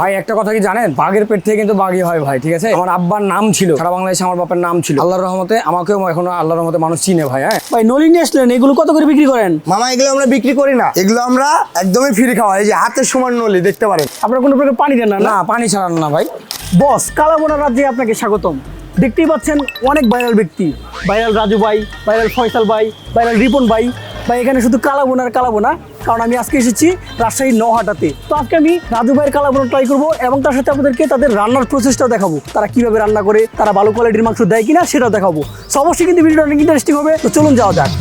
ভাই একটা কথা কি জানেন, বাঘের পেট থেকে কিন্তু বাঘই হয় ভাই। ঠিক আছে, আমার আব্বার নাম ছিল, সারা বাংলাদেশে আমার বাবার নাম ছিল। আল্লাহর রহমতে আমাকেও এখনো আল্লাহর রহমতে মানুষ চিনে ভাই। হ্যাঁ ভাই, নলিন নিয়ে আসলেন, এগুলো কত করে বিক্রি করেন? মামা এগুলো আমরা বিক্রি করি না, এগুলো আমরা একদমই ফ্রি খাওয়া। এই যে হাতের সমান নলি দেখতে পারেন। আপনার কোনো প্রকার পানি দেন না? না, পানি ছাড়ানো না ভাই। বস, কালাবোনা রাজ্যে আপনাকে স্বাগতম। দেখতেই পাচ্ছেন অনেক ভাইরাল ব্যক্তি, ভাইরাল রাজু ভাই, ভাইরাল ফয়সাল ভাই, ভাইরাল রিপন ভাই। ভাই এখানে শুধু কালাবোনার কালাবোনা, কারণ আমি আজকে এসেছি রাজশাহীর নওহাটাতে। তো আজকে আমি রাজু ভাইয়ের কালাবোনা ট্রাই করবো এবং তার সাথে আপনাদেরকে তাদের রান্নার প্রসেসটাও দেখাবো, তারা কিভাবে রান্না করে, তারা ভালো কোয়ালিটির মাংস দেয় কিনা সেটাও দেখাবো। সো অবশ্যই কিন্তু ভিডিওটা অনেক ইন্টারেস্টিং হবে। তো চলুন যাওয়া যাক।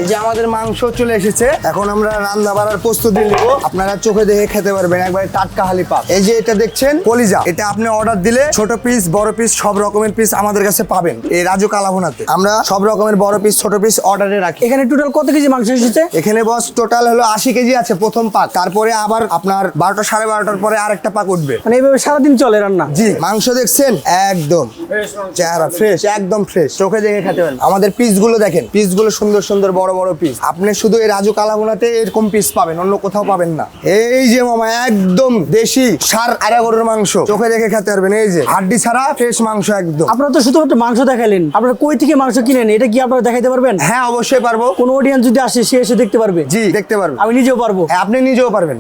এই যে আমাদের মাংস চলে এসেছে, এখন আমরা রান্না বাড়ার প্রস্তুতি নিব। আপনারা চোখে দেখে খেতে পারবেন, একবারে টাটকা হালি পাক। এই যে এটা দেখছেন কলিজা, এটা আপনি অর্ডার দিলে ছোট পিস বড় পিস সব রকমের পিস আমাদের কাছে পাবেন। এই রাজু কালাভুনাতে আমরা সব রকমের বড় পিস ছোট পিস অর্ডারে রাখি। এখানে টোটাল কত কেজি মাংস এসেছে? এখানে বস টোটাল হলো 80 কেজি আছে প্রথম পাক, তারপরে আবার আপনার 12টা 12:30টার পরে আরেকটা পাক উঠবে। মানে এইভাবে সারাদিন চলে রান্না? জি, মাংস দেখছেন একদম চেহারা ফ্রেশ, একদম ফ্রেশ, চোখে দেখে খেতে পারেন। আমাদের পিস গুলো দেখেন, পিস গুলো সুন্দর সুন্দর বড় বড় পিস। আপনি শুধু এই রাজু কালাভুনাতে এরকম পিস পাবেন, অন্য কোথাও পাবেন না। এই যে মামা একদম দেশি ষাঁড় আড়া গরুর মাংস, চোখে দেখে খেতে পারবেন। এই যে হাড্ডি ছাড়া ফ্রেশ মাংস একদম। আপনারা তো শুধুমাত্র মাংস দেখালেন, আপনারা কই থেকে মাংস কিনেন এটা কি আপনারা দেখাইতে পারবেন? হ্যাঁ অবশ্যই পারবো। কোন অডিয়েন্স যদি আসে সে এসে দেখতে পারবে? জি দেখতে পারবো, আমি নিজেও পারবো? হ্যাঁ আপনি নিজেও পারবেন।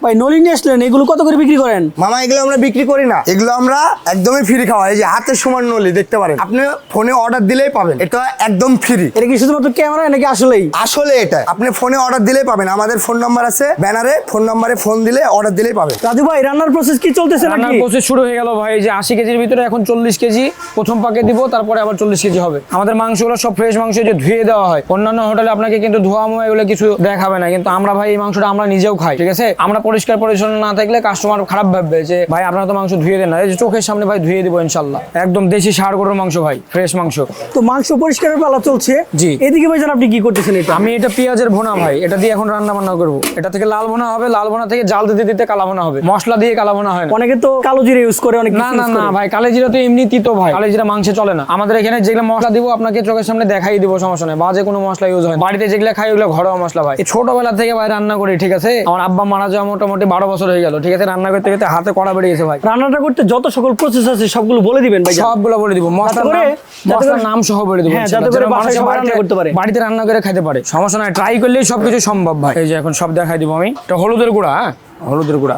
ভাই, নলিন নিয়ে আসলেন, এগুলো কত করে বিক্রি করেন? মামা এগুলো আমরা বিক্রি করি না, এগুলো আমরা একদমই ফ্রি খাওয়া। এই যে হাতের সমান নলি দেখতে পারেন, আপনি ফোনে অর্ডার দিলেই পাবেন, এটা একদম ফ্রি। এটা কি শুধুমাত্র ক্যামেরা নাকি আসলেই? আসলে এটা আপনি ফোনে অর্ডার দিলেই পাবেন। আমাদের ফোন নাম্বার আছে ব্যানারে, ফোন নাম্বারে ফোন দিলে অর্ডার দিলেই পাবেন। রাজু ভাই, রান্নার প্রসেস কি চলতেছে রান্নার নাকি? প্রসেস শুরু হয়ে গেল ভাই। এই যে 80 কেজির ভিতরে এখন 40 কেজি প্রথম পাকে দিব, তারপরে আবার 40 কেজি হবে। আমাদের মাংসগুলো সব ফ্রেশ মাংস, যে ধুয়ে দেওয়া হয়। অন্যান্য হোটেলে আপনাকে কিন্তু ধোয়া মোয়া এগুলো কিছু দেখাবে না, কিন্তু আমরা ভাই এই মাংসটা আমরা নিজেও খাই। ঠিক আছে, আমরা পরিষ্কার পরিচ্ছন্ন না থাকলে কাস্টমার খারাপ ভাববে যে ভাই আপনারা তো মাংস ধুয়ে দেন না। এই যে চোখের সামনে ভাই ধুয়ে দিব ইনশাল্লাহ। একদম দেশি ষাঁড় গরুর মাংস ভাই, ফ্রেশ মাংস। তো মাংস পরিষ্কারের পালা চলছে। জি। এদিকে ভাইজান আপনি কি করতেছেন? এটা আমি এটা পেঁয়াজের ভুনা ভাই, এটা দিয়ে এখন রান্না বান্না করবো। এটা থেকে লাল ভুনা হবে, লাল ভুনা থেকে জাল দিতে দিতে কালা ভুনা হবে। মশলা দিয়ে কালা ভুনা হয় না। অনেকে তো কালো জিরা ইউজ করে, অনেক না না না ভাই, কালো জিরা তো এমনি তিতো ভাই, কালো জিরা মাংসে চলে না। আমাদের এখানে যেগুলো মশলা দিব আপনাকে চোখের সামনে দেখাই দিব, সমস্যা নেই। বাজে কোনো মশলা ইউজ হয় না। বাড়িতে যেগুলো খাই ওগুলো ঘরোয়া মশলা ভাই। এই ছোটবেলা থেকে ভাই রান্না করি। ঠিক আছে, আমার আব্বা মারা যাওয়া মোটামুটি 12 বছর হয়ে গেল। ঠিক আছে, রান্না করতে করতে হাতে কড়া বেরিয়েছে ভাই। রান্নাটা করতে যত সকল প্রসেস আছে সবগুলো বলে দিবেন ভাই? সবগুলো বলে দিব, মশলার নাম সহ বলে দিব। হ্যাঁ, যাতে করে বাসায় সবাই রান্না করতে পারে, বাড়িতে রান্না করে খেতে পারে, সমস্যা নাই। ট্রাই করলেই সবকিছু সম্ভব ভাই। এই যে এখন সব দেখাই দিব আমি। এটা হলুদের গুঁড়া, হ্যাঁ হলুদের গুঁড়া।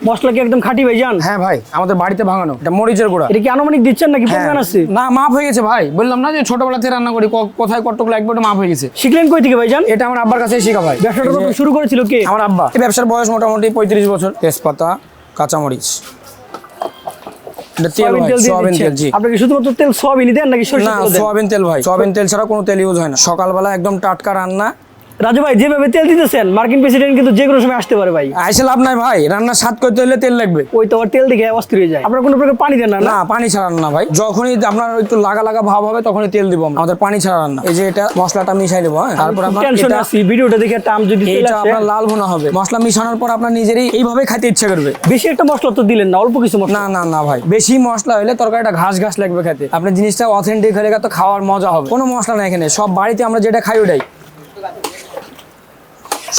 মশলা কি একদম খাঁটি ভাইজান? হ্যাঁ ভাই, আমাদের বাড়িতে ভাঙানো। এটা মরিচের গুঁড়া। এটা কি আনুমানিক দিচ্ছেন নাকি পরিমাণ আছে? না, মাপ হয়ে গেছে ভাই। বললাম না যে ছোটবেলা থেকে রান্না করি, কোথায় কতটুকু লাগবে ওটা মাপ হয়ে গেছে। শিখলেন কই থেকে ভাইজান? এটা আমার আব্বার কাছে শেখা ভাই। ব্যবসাটা কখন শুরু করেছিল কে? আমার আব্বা। এই ব্যবসার বয়স মোটামুটি 35 বছর। তেজপাতা, কাঁচামরিচ, এটা তেল ভাই, সয়াবিন তেল। জি। আপনি কি শুধুমাত্র তেল সয়াবিনই দেন নাকি সরষের না, তেল দেন? সয়াবিন তেল ভাই, সয়াবিন তেল ছাড়া কোনো তেল ইউজ হয় না। সকালবেলা একদম টাটকা রান্না। রাজু ভাই, যেভাবে তেল দিতেছেন মার্কিন প্রেসিডেন্ট কিন্তু যে কোনো সময় আসতে পারে ভাই। আইসে লাভ নাই ভাই, রান্না স্বাদ করতে হলে তেল লাগবে। ওই তো আবার তেল দেখে অস্থির হয়ে যায়। আপনার কোনো প্রকার পানি দেন না? না, পানি ছাড়া রান্না ভাই। যখনই আপনার একটু লাগা লাগা ভাব হবে তখনই তেল দিব। আমাদের পানি ছাড়া রান্না। এই যে এটা মশলাটা মিশাই দেবো, হ্যাঁ। তারপর আমরা টেনশন আছি, ভিডিওটা দেখে টাম যদি তেল এটা আসে। আপনার লাল ভুনা হবে। মশলা মিশানোর পর আপনার নিজেরই এইভাবে খেতে ইচ্ছা করবে। বেশি একটা মশলা তো দিলেন না, অল্প কিছু মশলা। না না না ভাই, বেশি মশলা হলে তরকারিটা ঘাস ঘাস লাগবে খেতে। আপনি জিনিসটা অথেন্টিক হলে তো খাওয়ার মজা হবে। কোনো মশলা নাই এখানে, সব বাড়িতে আমরা যেটা খাই ওটাই।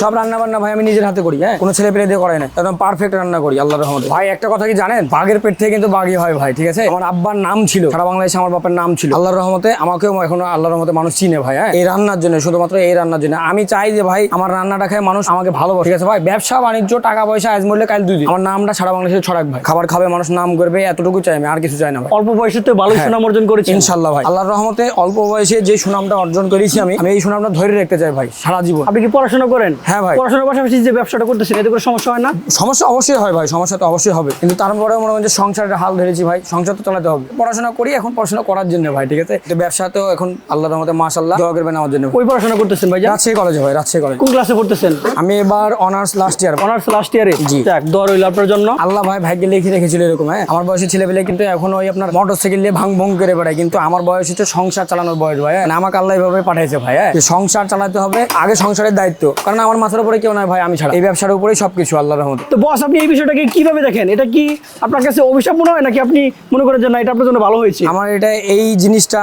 সব রান্না বান্না ভাই আমি নিজের হাতে করি, হ্যাঁ, কোনো ছেলে পেলে দিয়ে করাই না। একদম পারফেক্ট রান্না করি আল্লাহর রহমতে। ভাই একটা কথা কি জানেন, বাঘের পেট থেকে কিন্তু বাঘই হয় ভাই। ঠিক আছে, আমার আব্বার নাম ছিল, সারা বাংলাদেশে আমার বাবার নাম ছিল। আল্লাহর রহমতে আমাকেও এখনো আল্লাহর রহমতে মানুষ চিনে ভাই। হ্যাঁ, এই রান্নার জন্য, শুধুমাত্র এই রান্নার জন্য। আমি চাই যে ভাই আমার রান্নাটা খায় মানুষ আমাকে ভালোবাসে। ঠিক আছে ভাই, ব্যবসা বাণিজ্য টাকা পয়সা আজ মরলে কাল দুই দিন, আমার নামটা সারা বাংলাদেশে ছড়াক ভাই। খাবার খাবে মানুষ, নাম করবে, এতটুকু চাই আমি, আর কিছু চাই না ভাই। অল্প বয়সে তো ভালো সুনাম অর্জন করেছেন ইনশাআল্লাহ ভাই। আল্লাহর রহমতে অল্প বয়সে যে সুনামটা অর্জন করেছি আমি এই সুনামটা ধরে রাখতে চাই ভাই সারা জীবন। আপনি কি পড়াশোনা করেন? হ্যাঁ ভাই। পড়াশোনার পাশাপাশি যে ব্যবসাটা করতেছেন এতে করে সমস্যা হয় না? সমস্যা অবশ্যই হয় ভাই, সমস্যা তো অবশ্যই হবে, কিন্তু তারপরেও মনে হয় যে সংসারের হাল ধরেছি ভাই, সংসার তো চালাতে হবে। পড়াশোনা করি এখন, পড়াশোনা করার জন্য ভাই। ঠিক আছে, ব্যবসা তো এখন আল্লাহর রহমতে মাশাআল্লাহ দোয়া করবেন আমার জন্য। ওই পড়াশোনা করতেছেন ভাই? রাজশাহী কলেজে ভাই, রাজশাহী কলেজ। কোন ক্লাসে পড়তেছেন? আমি এবার honours last year. Honours last ইয়ারে? জি। যাক, দোয়া রইল আপনার জন্য। আল্লাহ ভাই ভাগ্যে লিখে রেখেছিল এরকম। হ্যাঁ, আমার বয়সী ছেলেপেলে কিন্তু এখন ওই আপনার মোটরসাইকেল নিয়ে ভাঙ ভং করে বেড়ায়, কিন্তু আমার বয়স হচ্ছে সংসার চালানোর বয়স ভাই। হ্যাঁ, আমাকে আল্লাহ এইভাবে পাঠাইছে ভাই। হ্যাঁ, সংসার চালাতে হবে আগে, সংসারের দায়িত্ব। কারণ আমার আমার মাথার উপরে কেউ নাই ভাই, আমি ছাড়া। এই ব্যবসার উপরেই সবকিছু আল্লাহর রহমতে। তো বস, আপনি এই বিষয়টাকে কিভাবে দেখেন? এটা কি আপনার কাছে অভিশাপ মনে হয়, নাকি আপনি মনে করেন যে না, এটা আপনার জন্য ভালো হয়েছে? আমার এটা এই জিনিসটা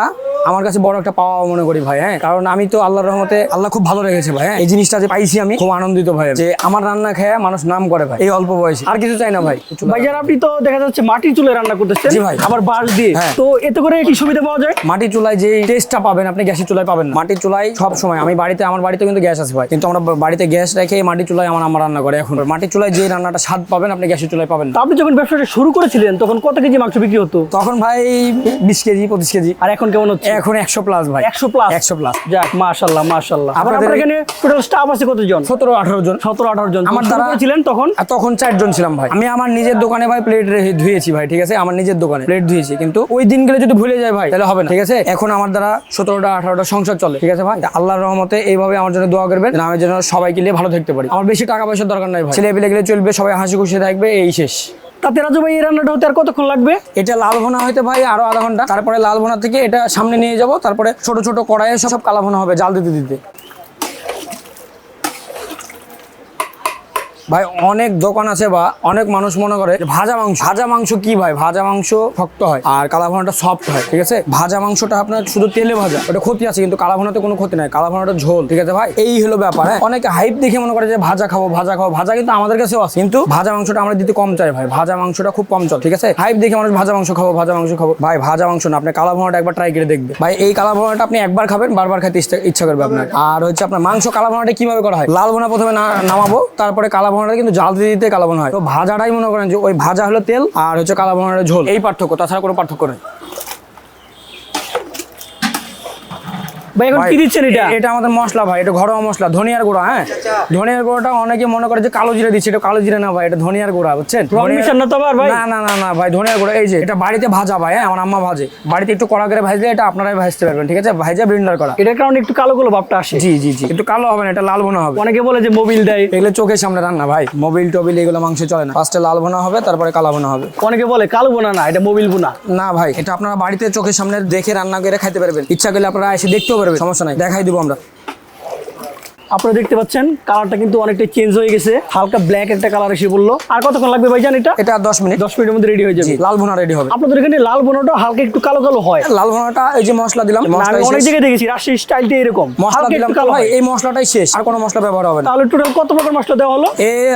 আমার কাছে বড় একটা পাওয়া মনে করি ভাই। হ্যাঁ, কারণ আমি তো আল্লাহর রহমতে আল্লাহ খুব ভালো রেখেছে ভাই। হ্যাঁ, এই জিনিসটা যে পাইছি আমি খুব আনন্দিত ভাই, যে আমার রান্না খেয়ে মানুষ নাম করে ভাই এই অল্প বয়সে। আর কিছু চাই না ভাই। ভাইজান, আপনি তো দেখা যাচ্ছে মাটির চুলায় রান্না করতেছেন। জি ভাই। আবার বাঁশ দিয়ে। হ্যাঁ। তো এতে করে কি সুবিধা পাওয়া যায়? মাটির চুলায় যে টেস্টটা পাবেন আপনি গ্যাসের চুলায় পাবেন না। মাটির চুলায় সব সময় আমার বাড়িতে কিন্তু গ্যাস আছে ভাই, কিন্তু আমরা বাড়িতে গ্যাস রেখে মাটির চুলায় আমার রান্না করে। এখন মাটির চুলায় যে রান্নাটা স্বাদ পাবেন আপনি গ্যাসের চুলায় পাবেন না। তো আপনি যখন ব্যবসাটা শুরু করেছিলেন তখন কত কেজি মাংস বিক্রি হতো? তখন ভাই 20 কেজি 25 কেজি। আর এখন কেমন হচ্ছে? এখন 100 প্লাস ভাই। 100 প্লাস। 100 প্লাস। যাক, মাশাআল্লাহ মাশাআল্লাহ। আবার আপনাদের আপনার এখানে টোটাল স্টাফ আছে কতজন? 17-18 জন। 17-18 জন। আমার আমার দ্বারা- দ্বারা ছিলেন তখন? আর তখন 4 জন ছিলাম ভাই। আমি আমার নিজের দোকানে ভাই প্লেট ধুয়েছি ভাই, ঠিক আছে, আমার নিজের দোকানে প্লেট ধুয়েছি, কিন্তু ওই দিনগুলো যদি ভুলে যায় ভাই তাহলে হবে না, ঠিক আছে। এখন আমার দ্বারা 17টা-18টা সংসার চলে, ঠিক আছে ভাই। আল্লাহর রহমতে এইভাবে আমার জন্য দোয়া করবেন, আমি যেন সবাইকে নিয়ে ভালো থাকতে পারি। আমার বেশি টাকা পয়সার দরকার নাই ভাই, ছেলে পেলে গেলে চলবে, সবাই হাসি খুশি থাকবে, এই শেষ। তাতে রাজু ভাই, এই রান্নাটা হতে আর কতক্ষণ লাগবে? এটা লাল ভুনা হইতে ভাই আরো আধা ঘন্টা, তারপরে লাল ভুনা থেকে এটা সামনে নিয়ে যাব, তারপরে ছোট ছোট কড়াইয়ে সব কালা ভুনা হবে জাল দিতে দিতে। ভাই অনেক দোকান আছে বা অনেক মানুষ মনে করে যে ভাজা মাংস কি ভাই, ভাজা মাংস শক্ত হয় আর কালা ভুনাটা সফট হয়, ঠিক আছে। ভাজা মাংসটা আপনার শুধু তেলে ভাজা, ওটা ক্ষতি আছে, কিন্তু কালা ভুনাতে কোনো ক্ষতি নাই, কালা ভুনাটা ঝোল, ঠিক আছে ভাই। এই হলো ব্যাপার। হ্যাঁ, অনেকে হাইপ দেখে মনে করে যে ভাজা খাবো, ভাজা কিন্তু আমাদের কাছেও আছে, কিন্তু ভাজা মাংসটা আমরা দিতে কম চাই ভাই, ভাজা মাংসটা খুব কম চলে, ঠিক আছে। হাইপ দেখে মানুষ ভাজা মাংস খাবো ভাই, ভাজা মাংস না, আপনি কালা ভুনাটা একবার ট্রাই করে দেখবে ভাই। এই কালা ভুনাটা আপনি একবার খাবেন, বারবার খেতে ইচ্ছা করবে আপনার। আর হচ্ছে আপনার মাংস কালা ভুনাটা কিভাবে করা হয়, লাল ভুনা প্রথমে নামাবো, তারপরে কালা ভুনাটা কিন্তু জাল দিতে কালা ভুনা হয়। তো ভাজাটাই মনে করেন যে ওই ভাজা হলো তেল আর হচ্ছে কালা ভুনাটা ঝোল, এই পার্থক্য, তাছাড়া কোনো পার্থক্য নেই ভাই। এখন কি দিচ্ছেন এটা? এটা আমাদের মশলা ভাই, এটা ঘরোয়া মশলা, ধনিয়ার গুঁড়া। হ্যাঁ, ধনিয়ার গুঁড়াটা অনেকে মনে করে যে কালো জিরা দিচ্ছে, এটা কালো জিরা না ভাই, এটা ধনিয়ার গুঁড়া, বুঝছেন। রং মিশান না তো আবার ভাই? না ভাই, ধনিয়ার গুঁড়া। এই যে এটা বাড়িতে ভাজা ভাই, হ্যাঁ, আমার আম্মা ভাজে বাড়িতে, একটু কড়া করে ভাজলে এটা আপনারাই ভাজতে পারবেন, ঠিক আছে, ভাজা ব্লেন্ডার করা। এটার কারণে একটু কালো কালো ভাবটা আসে। জি একটু কালো হবে না, এটা লাল ভুনা হবে। অনেকে বলে যে মোবিল দেয়, এগুলো চোখের সামনে রান্না ভাই, মোবিল টোবিল এগুলো মাংসে চলে না। ফার্স্টে লাল ভুনা হবে, তারপরে কালা ভুনা হবে। অনেকে বলে কালো বোনা না, এটা মোবিল বোনা। না ভাই, এটা আপনারা বাড়িতে চোখের সামনে দেখে রান্না করে খাইতে পারবেন, ইচ্ছা করলে আপনারা এসে দেখতেও পারবেন, সমস্যা নাই, দেখাই দিব আমরা। আপনারা দেখতে পাচ্ছেন কালারটা কিন্তু অনেকটা চেঞ্জ হয়ে গেছে, হালকা ব্ল্যাক একটা কালার এসে বললো। আর কতক্ষণ লাগবে ভাইজান এটা? এটা 10 মিনিট। 10 মিনিটের মধ্যে রেডি হয়ে যাবে। লাল ভুনা রেডি হবে। আপনাদের এখানে লাল বোনাটা হালকা একটু কালো কালো হয়? লাল ভুনাটা এই যে মশলা দিলাম, না, আমি অনেক জায়গায় দেখেছি রাজশাহী স্টাইলটা এরকম মশলা হালকা দিলাম একটু কালো ভাই, হয়। এই মশলাটাই শেষ, আর কোনো মশলা ব্যবহার হবে না। তাহলে টোটাল কত প্রকার মশলা দেওয়া হলো?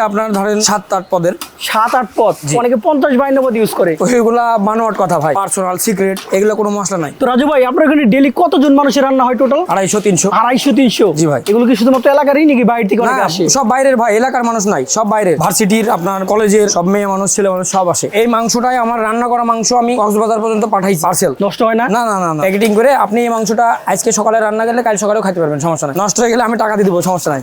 আপনার ধরেন 7-8 পদের, 7-8 পদ। অনেকে 50-52 পদ ইউজ করে। ওইগুলা বানোয়াট কথা ভাই, পার্সোনাল সিক্রেট, এগুলো কোনো মশলা নাই। তো রাজু ভাই, আপনার এখানে ডেইলি কতজন মানুষের রান্না হয় টোটাল? 250-300। 250-300? জি ভাই। এগুলো কি শুধুমাত্র এলাকারই নাকি বাইরে থেকে অনেকে না, আসে? সব বাইরের ভাই, এলাকার মানুষ নাই, সব বাইরের, ভার্সিটির, আপনার কলেজের সব মেয়ে মানুষ, ছেলে মানুষ সব আসে। এই মাংসটাই আমার রান্না করা মাংস আমি কক্সবাজার পর্যন্ত পাঠাইছি পার্সেল। নষ্ট হয় না? না, প্যাকেটিং করে আপনি এই মাংসটা আজকে সকালে রান্না গেলে কাল সকালেও খেতে পারবেন, সমস্যা নাই। নষ্ট হয়ে গেলে আমি টাকা দিয়ে দেবো, সমস্যা নাই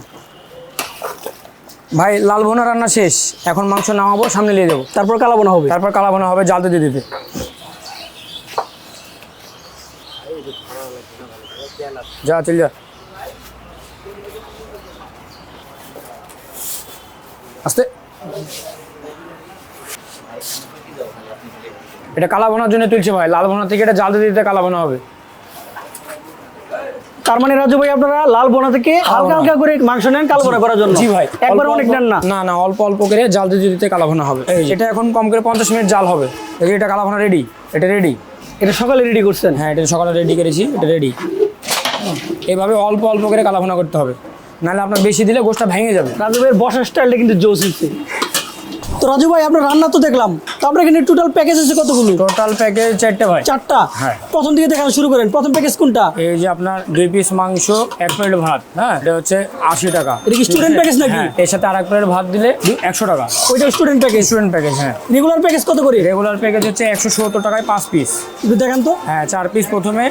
ভাই। লাল ভুনা রান্না শেষ, এখন মাংস নামাবো, সামনে নিয়ে যাবো, তারপর কালা বোনা হবে। তারপর কালা ভুনা হবে জালতে দিয়ে দিতে। যা চল যা, আস্তে। এটা কালা ভুনার জন্য তুলছে ভাই, লাল ভুনা থেকে এটা জালতে দিতে কালা ভুনা হবে। তার মানে রাজু ভাই, আপনারা লাল বোনা থেকে হালকা হালকা করে মাংস নেন কালো বোনা করার জন্য? জি ভাই, একবার অল্প অনেক নেন না? না, অল্প অল্প করে জাল দিতে দিতে কালা ভুনা হবে। এটা এখন কম করে 50 মিনিট জাল হবে। এই যে এটা কালা ভুনা রেডি, এটা রেডি। এটা সকালে রেডি করছেন? হ্যাঁ, এটা সকালে রেডি করেছি, এটা রেডি। এইভাবে অল্প অল্প করে কালা ভুনা করতে হবে, নাহলে আপনার বেশি দিলে গোশটা ভেঙে যাবে। রাজু ভাইয়ের বসার স্টাইলটা কিন্তু জোস হচ্ছে। তো রাজু ভাই, আপনার রান্না তো দেখলাম, তো আপনার এখানে টোটাল প্যাকেজ আছে কতগুলো? টোটাল প্যাকেজ 4টে ভাই। 4টা? হ্যাঁ। প্রথম দিকে দেখানো শুরু করেন, প্রথম প্যাকেজ কোনটা? এই যে আপনার 2 পিস মাংস, 1 প্লেট ভাত, হ্যাঁ, এটা হচ্ছে 80 টাকা। এটা কি স্টুডেন্ট প্যাকেজ নাকি? হ্যাঁ, এর সাথে আরেক প্লেট ভাত দিলে 100 টাকা। ওইটা স্টুডেন্ট প্যাকেজ? স্টুডেন্ট প্যাকেজ, হ্যাঁ। রেগুলার প্যাকেজ কত করে? রেগুলার প্যাকেজ হচ্ছে 170 টাকায় 5 পিস। একটু দেখান তো। হ্যাঁ, 4 পিস প্রথমে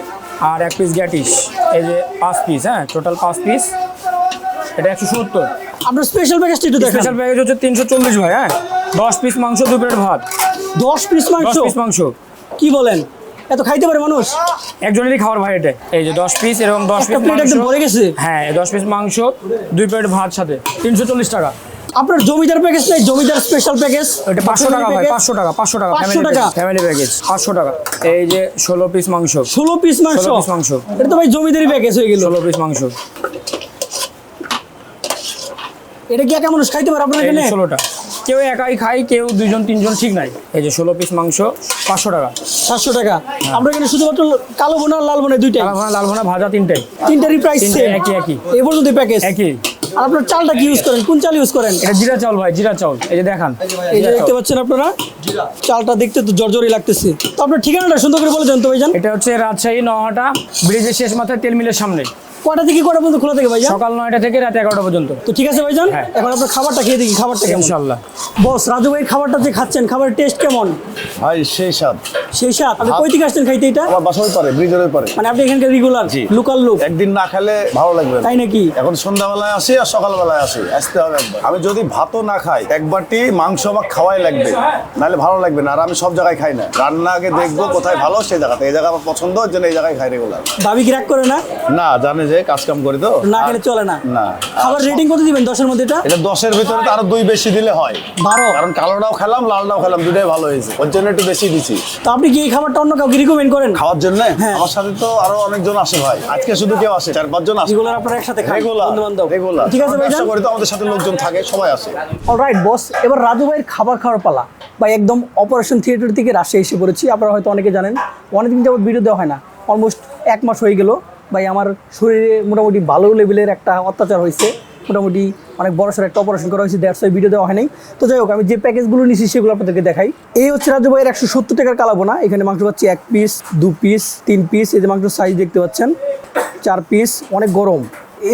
আর 1 পিস গ্যাটিস, এই যে 5 পিস, হ্যাঁ, টোটাল 5 পিস, এটা 170। আপনার স্পেশাল প্যাকেজটা একটু দেখান। স্পেশাল প্যাকেজ হচ্ছে 340 ভাই। হ্যাঁ, 10 পিস মাংস, 2 প্লেট ভাত। 10 পিস মাংস? 10 পিস মাংস, কি বলেন, এত খাইতে পারে মানুষ? একজনেরই খাবার ভাই এটা। এই যে 10 পিস, এরকম 10 একটা পিস প্লেট মাংস, একদম ভরে গেছে। হ্যাঁ, 10 পিস মাংস, 2 প্লেট ভাত সাথে 340 টাকা। আপনার জমিদার প্যাকেজ নাই? জমিদার স্পেশাল প্যাকেজ? এটা 500 টাকা ভাই, 500 টাকা, 500 টাকা, 500 টাকা ফ্যামিলি প্যাকেজ 500 টাকা। এই যে 16 পিস মাংস, 16 পিস মাংস? 16 পিস মাংস, এটা তো ভাই জমিদারি প্যাকেজ হয়ে গেল। 16 পিস মাংস। এটা কি একা মানুষ খাইতে পারে আপনার এখানে? 16টা, কেউ একাই খায়, কেউ 2জন 3জন, ঠিক নাই। এই যে 16 পিস মাংস 500 টাকা। 700 টাকা। আমরা এখানে শুধুমাত্র কালো বোনা আর লাল বোনা দুইটাই, কালা ভুনা, লাল ভুনা, ভাজা তিনটাই, তিনটারই প্রাইস সেম, একই। এই পর্যন্ত প্যাকেজ একই। আর আপনার চালটা কি ইউজ করেন, কোন চাল ইউজ করেন? এটা জিরা চাউল ভাই, জিরা চাউল। এই যে দেখান, এই যে দেখতে পাচ্ছেন আপনারা, চালটা দেখতে তো জর্জরই লাগতেছে। তো আপনার ঠিকানাটা সুন্দর করে বলে দেন তো ভাইজান। এটা হচ্ছে রাজশাহী নহাটা ব্রিজের শেষ মাথায় তেল মিলের সামনে। কটা থেকে কটা পর্যন্ত খোলা থাকে ভাইজান? সকাল 9টা থেকে রাত 11টা পর্যন্ত। তো ঠিক আছে ভাইজান, হ্যাঁ। এখন আপনার খাবারটা খেয়ে দেখি, খাবারটা কেমন। ইনশাআল্লাহ। বস, রাজু ভাইয়ের খাবারটা যে খাচ্ছেন, খাবারের টেস্ট কেমন? ভাই সেই স্বাদ। সেই স্বাদ। আপনি কই থেকে আসছেন খাইতে এটা? আমার বাসায় পারে, ব্রিজের পারে। মানে আপনি এখানকার রেগুলার জি। লোকাল লোক, একদিন না খেলে ভালো লাগবে না। তাই নাকি? এখন সন্ধ্যাবেলায় আসি আর সকালবেলায় আসি, আসতে হবে একবার। আমি যদি ভাতও না খাই, একবারটি মাংস আমার খাওয়াই লাগবে, নাহলে ভালো লাগবে না। আর আমি সব জায়গায় খাই না, রান্না আগে দেখবো কোথায় ভালো সেই জায়গাতে। এই জায়গা আমার পছন্দ, ওর জন্য এই জায়গায় খাই রেগুলার। ভাবি কি রাগ করে না? না, জানে যে কাজ কাম করি তো, না খেলে চলে না। না। খাবার রেটিং কত দিবেন 10-এর মধ্যে এটা? এটা 10-এর ভিতরে তো আরো 2 বেশি দিলে হয়। 12। কারণ কালোটাও খেলাম, লালটাও খেলাম, দুটাই ভালো হয়েছে, ওর জন্য একটু বেশি দিছি। তো আপনি কি এই খাবারটা অন্য কাউকে রিকমেন্ড করেন? খাওয়ার জন্য হ্যাঁ। আমার সাথে তো আরো অনেকজন আসে ভাই, আজকে শুধু কেউ আসে, 4-5 জন আসে রেগুলার আপনারা একসাথে খান, রেগুলার বন্ধু-বান্ধব? রেগুলার। ঠিক আছে ভাইজান। ব্যবসা করি তো, আমাদের সাথে লোকজন থাকে, সবাই আসে। অলরাইট বস, এবার রাজু ভাইয়ের খাবার খাওয়ার পালা। ভাই একদম অপারেশন থিয়েটার থেকে রাজশাহী এসে পড়েছি। আপনারা হয়তো অনেকে জানেন, অনেকদিন যাবত ভিডিও দেওয়া হয় না, অলমোস্ট 1 মাস হয়ে গেল। ভাই আমার শরীরে মোটামুটি ভালো লেভেলের একটা অত্যাচার হয়েছে, মোটামুটি অনেক বড়সড় একটা অপারেশন করা হয়েছে, দ্যাটস ওয়াই ভিডিও দেওয়া হয় নাই। তো যাই হোক, আমি যে প্যাকেজগুলো নিয়েছি সেগুলো আপনাদেরকে দেখাই। এই হচ্ছে রাজু ভাইয়ের 170 টাকার কালাবোনা। এখানে মাংস পাচ্ছি 1 পিস, 2 পিস, 3 পিস। এই যে মাংস সাইজ দেখতে পাচ্ছেন, 4 পিস, অনেক গরম।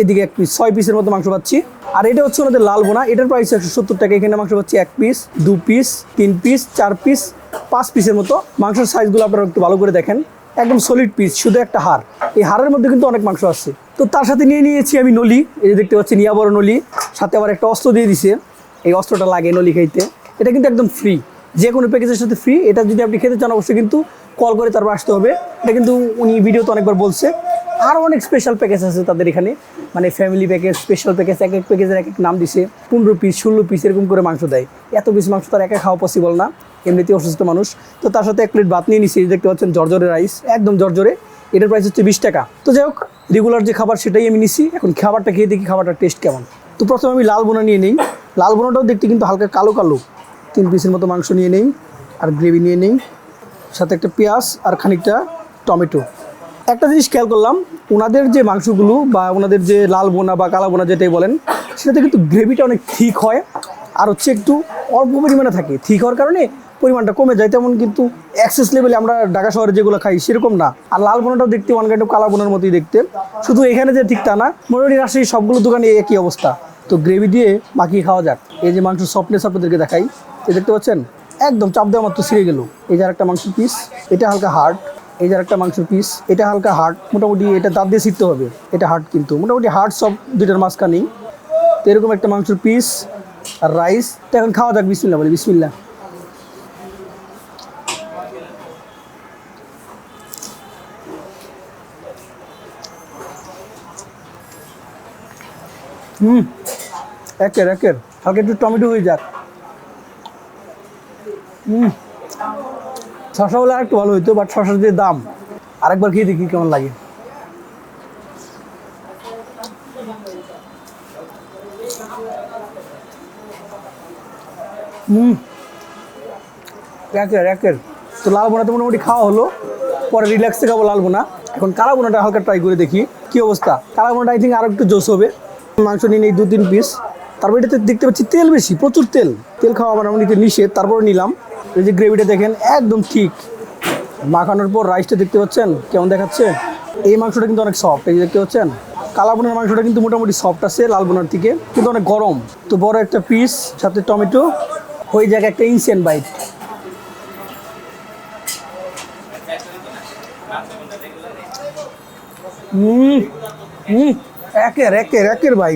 এদিকে 1 পিস, 6 পিসের মতো মাংস পাচ্ছি। আর এটা হচ্ছে ওনাদের লাল বোনা, এটার প্রাইস 170 টাকা। এখানে মাংস পাচ্ছি 1 পিস, 2 পিস, 3 পিস, 4 পিস, 5 পিসের মতো। মাংসের সাইজগুলো আপনারা একটু ভালো করে দেখেন, একদম সলিড পিস, শুধু একটা হাড়। এই হাড়ের মধ্যে কিন্তু অনেক মাংস আছে। তো তার সাথে নিয়ে নিয়েছি আমি নলি, এই যে দেখতে পাচ্ছেন, ইয়া বড় নলি, সাথে আবার একটা অস্ত্র দিয়ে দিছে। এই অস্ত্রটা লাগে নলি খাইতে, এটা কিন্তু একদম ফ্রি, যে কোনো প্যাকেজের সাথে ফ্রি। এটা যদি আপনি খেতে চান অবশ্যই কিন্তু কল করে তারপর আসতে হবে। এটা কিন্তু উনি ভিডিওতে অনেকবার বলছে। আরও অনেক স্পেশাল প্যাকেজ আছে তাদের এখানে, মানে ফ্যামিলি প্যাকেজ, স্পেশাল প্যাকেজ, এক এক প্যাকেজের এক এক নাম দিছে। 15 পিস, 16 পিস এরকম করে মাংস দেয়। এত পিস মাংস তার একা খাওয়া পসিবল না, এমনিতেই অসুস্থ মানুষ। তো তার সাথে 1 প্লেট ভাত নিয়ে নিচ্ছি, দেখতে পাচ্ছেন জর্জরে রাইস, একদম জর্জরে। এটার প্রাইস হচ্ছে 20 টাকা। তো যাই হোক, রেগুলার যে খাবার সেটাই আমি নিচ্ছি। এখন খাবারটা খেয়ে দেখি খাবারটার টেস্ট কেমন। তো প্রথমে আমি লাল বোনা নিয়ে নিই। লাল বোনাটাও দেখতে কিন্তু হালকা কালো কালো। 3 পিসের মতো মাংস নিয়ে নেই, আর গ্রেভি নিয়ে নেই, সাথে একটা পেঁয়াজ আর খানিকটা টমেটো। একটা জিনিস খেয়াল করলাম, ওনাদের যে মাংসগুলো বা ওনাদের যে লাল বোনা বা কালা বোনা যেটাই বলেন, সেটাতে কিন্তু গ্রেভিটা অনেক থিক হয়, আর হচ্ছে একটু অল্প পরিমাণে থাকে। থিক হওয়ার কারণে পরিমাণটা কমে যায়, তেমন কিন্তু এক্সেস লেভেলে আমরা ঢাকা শহরে যেগুলো খাই সেরকম না। আর লাল বোনাটাও দেখতে ওয়ান কাইন্ড অফ কালা বোনার মতোই দেখতে, শুধু এখানে যে ঠিক তা না, মোটামুটি রাজশাহী সবগুলো দোকানে একই অবস্থা। তো গ্রেভি দিয়ে মাখিয়ে খাওয়া যাক। এই যে মাংস সফটনেস আপনাদেরকে দেখাই, এই দেখতে পাচ্ছেন, একদম চাপ দেওয়া মাত্র ছিঁড়ে গেল। এই যে একটা মাংসের পিস, এটা হালকা হার্ড। এই যে একটা মাংসের পিস, এটা হালকা হার্ড, মোটামুটি এটা দাঁত দিয়ে ছিঁড়তে হবে। এটা হার্ড, কিন্তু মোটামুটি হার্ড সব দুইটার মাঝখানেই। তো এরকম একটা মাংসের পিস আর রাইস। তো এখন খাওয়া যাক, বিসমিল্লাহ বলি, বিসমিল্লাহ। একের হালকা একটু টমেটো হয়ে যাক। শশা হলে আর একটু ভালো হইতো, বাট শশার যে দাম, আরেকবার খেয়ে দেখি কেমন লাগে। একের তো লাল বোনাতে মোটামুটি খাওয়া হলো, পরে রিল্যাক্সে খাবো লাল বোনা। এখন কালা বোনাটা হালকা ট্রাই করে দেখি কি অবস্থা। কালা বোনাটা আই থিঙ্ক আরও একটু জোস হবে। মাংস নিয়ে নেই 2-3 পিস। তারপর এটাতে দেখতে পাচ্ছি তেল বেশি, প্রচুর তেল। তেল খাওয়া আমার এমনিতে নিষেধ, তারপরে নিলাম। এই যে গ্রেভিটা দেখেন, একদম ঠিক। মাখানোর পর রাইসটা দেখতে পাচ্ছেন কেমন দেখাচ্ছে। এই মাংসটা কিন্তু অনেক সফট, এই যে দেখতে পাচ্ছেন। কালা বোনার মাংসটা কিন্তু মোটামুটি সফট আছে লাল বোনার থেকে, কিন্তু অনেক গরম। তো বড় একটা পিস, সাথে টমেটো, হয়ে যাক একটা ইনসেন্ট বাইট। একের ভাই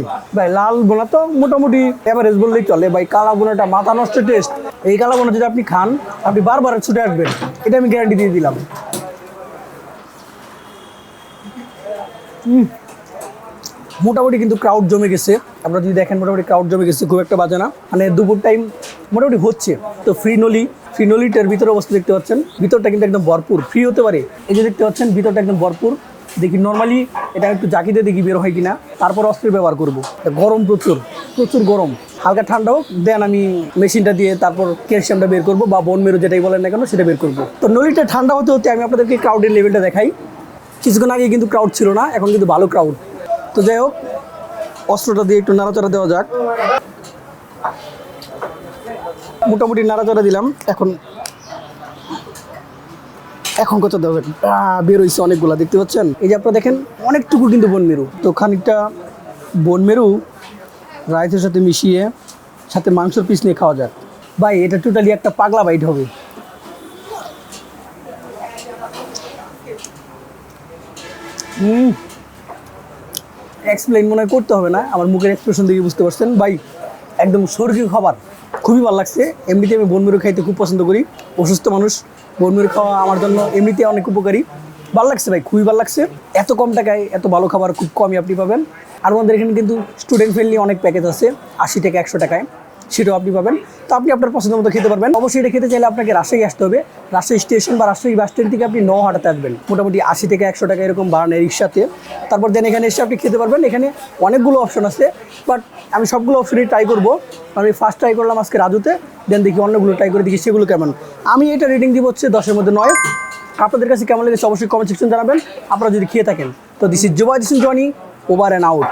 লাল বোনা তো মোটামুটি এভারেজ বললেই চলে ভাই। কালা বোনাটা মাথা নষ্ট টেস্ট। এই কালা বোনা যদি আপনি খান, আপনি বারবার ছুটে আসবেন, এটা আমি গ্যারান্টি দিয়ে দিলাম। মোটামুটি কিন্তু ক্রাউড জমে গেছে, আপনারা যদি দেখেন মোটামুটি ক্রাউড জমে গেছে, খুব একটা বাজে না। মানে দুপুর টাইম মোটামুটি হচ্ছে। তো ফ্রিনলিটার ভিতরে অবস্থা দেখতে পাচ্ছেন, ভিতরটা কিন্তু একদম ভরপুর। ফ্রি হতে পারে, এই যে দেখতে পাচ্ছেন ভিতরটা একদম ভরপুর। দেখি নর্মালি এটা একটু জাকিতে দেখি বের হয় কিনা, তারপর অস্ত্রের ব্যবহার করবো। গরম প্রচুর। প্রচুর গরম, হালকা ঠান্ডা হোক, দেন আমি মেশিনটা দিয়ে তারপর ক্যালসিয়ামটা বের করবো বা বোন মেরু যেটাই বলেন না কেন সেটা বের করবো। তো নলিটা ঠান্ডা হতে হতে আমি আপনাদেরকে ক্রাউডের লেভেলটা দেখাই। কিছুক্ষণ আগে কিন্তু ক্রাউড ছিল না, এখন কিন্তু ভালো ক্রাউড। তো যাই হোক, অস্ত্রটা দিয়ে একটু নাড়াচাড়া দেওয়া যাক। মোটামুটি নাড়াচাড়া দিলাম। এখন কত দেবেন? বের হয়েছে অনেকগুলা, দেখতে পাচ্ছেন? এই যে আপনারা দেখেন অনেকটুকু কিন্তু বোন মেরু। তো খানিকটা বোন মেরু রাইসের সাথে মিশিয়ে সাথে মাংসের পিস নিয়ে খাওয়া যাক। ভাই এটা টোটালি একটা পাগলা বাইট হবে। এক্সপ্লেইন মনে হয় করতে হবে না, আমার মুখের এক্সপ্রেশন দেখে বুঝতে পারছেন। ভাই একদম স্বর্গীয় খাবার, খুবই ভালো লাগছে। এমনিতে আমি বনমেরু খাইতে খুব পছন্দ করি, অসুস্থ মানুষ, বনমেরু খাওয়া আমার জন্য এমনিতে অনেক উপকারী। ভালো লাগছে ভাই, খুবই ভালো লাগছে। এত কম টাকায় এত ভালো খাবার খুব কমই আপনি পাবেন। আর আমাদের এখানে কিন্তু স্টুডেন্ট ফ্রেন্ডলি অনেক প্যাকেজ আছে, 80 টাকা 100 টাকায়, সেটাও আপনি পাবেন। তো আপনি আপনার পছন্দ মতো খেতে পারবেন। অবশ্যই এটা খেতে চাইলে আপনাকে রাজশাহী আসতে হবে। রাজশাহী স্টেশন বা রাজশাহী বাস স্ট্যান্ড থেকে আপনি নওহাটাতে আসবেন, মোটামুটি 80 টাকা 100 টাকা এরকম বাড়ানো রিক্সাতে। তারপর দেন এখানে এসে আপনি খেতে পারবেন। এখানে অনেকগুলো অপশন আছে, বাট আমি সবগুলো অপশনই ট্রাই করবো। আমি ফার্স্ট ট্রাই করলাম আজকে রাজুতে, দেন দেখি অন্যগুলো ট্রাই করে দেখি সেগুলো কেমন। আমি এটা রেটিং দিব হচ্ছে 10-এর মধ্যে 9। আপনাদের কাছে কেমন লেগেছে অবশ্যই কমেন্ট সেকশন জানাবেন আপনারা যদি খেয়ে থাকেন। তো দিস ইজ জুবাই, this is Johnny, over and out.